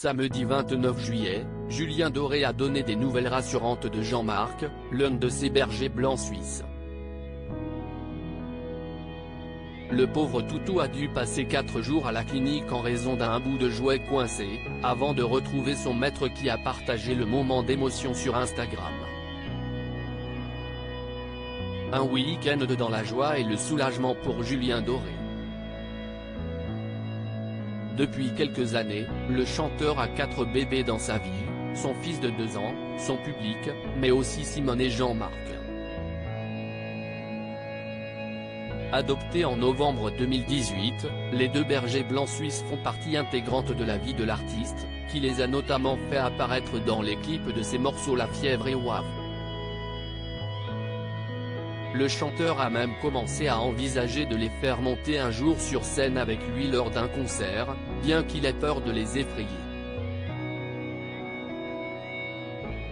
Samedi 29 juillet, Julien Doré a donné des nouvelles rassurantes de Jean-Marc, l'un de ses bergers blancs suisses. Le pauvre toutou a dû passer 4 jours à la clinique en raison d'un bout de jouet coincé, avant de retrouver son maître qui a partagé le moment d'émotion sur Instagram. Un week-end dans la joie et le soulagement pour Julien Doré. Depuis quelques années, le chanteur a 4 bébés dans sa vie, son fils de 2 ans, son public, mais aussi Simone et Jean-Marc. Adoptés en novembre 2018, les 2 bergers blancs suisses font partie intégrante de la vie de l'artiste, qui les a notamment fait apparaître dans les clips de ses morceaux La Fièvre et Wave. Le chanteur a même commencé à envisager de les faire monter un jour sur scène avec lui lors d'un concert, bien qu'il ait peur de les effrayer.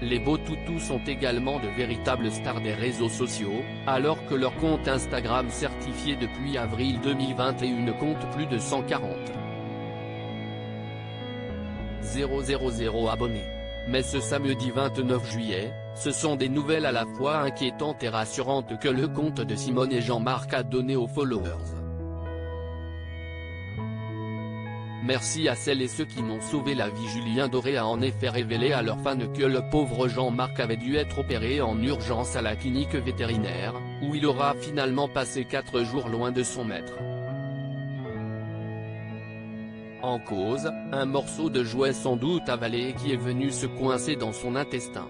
Les beaux toutous sont également de véritables stars des réseaux sociaux, alors que leur compte Instagram certifié depuis avril 2021 compte plus de 140 000 abonnés. Mais ce samedi 29 juillet, ce sont des nouvelles à la fois inquiétantes et rassurantes que le compte de Simone et Jean-Marc a donné aux followers. Merci à celles et ceux qui m'ont sauvé la vie. Julien Doré a en effet révélé à leurs fans que le pauvre Jean-Marc avait dû être opéré en urgence à la clinique vétérinaire, où il aura finalement passé 4 jours loin de son maître. En cause, un morceau de jouet sans doute avalé qui est venu se coincer dans son intestin.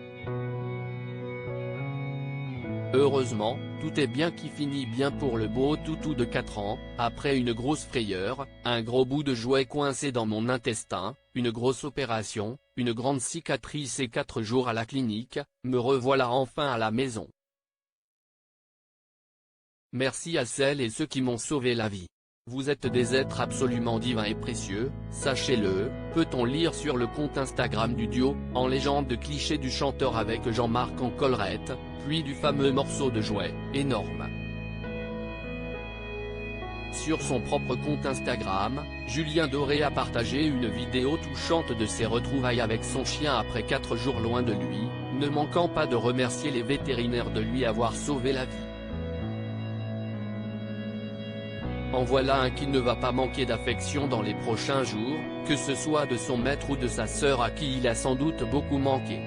Heureusement, tout est bien qui finit bien pour le beau toutou de 4 ans, après une grosse frayeur, un gros bout de jouet coincé dans mon intestin, une grosse opération, une grande cicatrice et 4 jours à la clinique, me revoilà enfin à la maison. Merci à celles et ceux qui m'ont sauvé la vie. Vous êtes des êtres absolument divins et précieux, sachez-le, peut-on lire sur le compte Instagram du duo, en légende de cliché du chanteur avec Jean-Marc en collerette, puis du fameux morceau de jouet, énorme. Sur son propre compte Instagram, Julien Doré a partagé une vidéo touchante de ses retrouvailles avec son chien après 4 jours loin de lui, ne manquant pas de remercier les vétérinaires de lui avoir sauvé la vie. En voilà un qui ne va pas manquer d'affection dans les prochains jours, que ce soit de son maître ou de sa sœur à qui il a sans doute beaucoup manqué.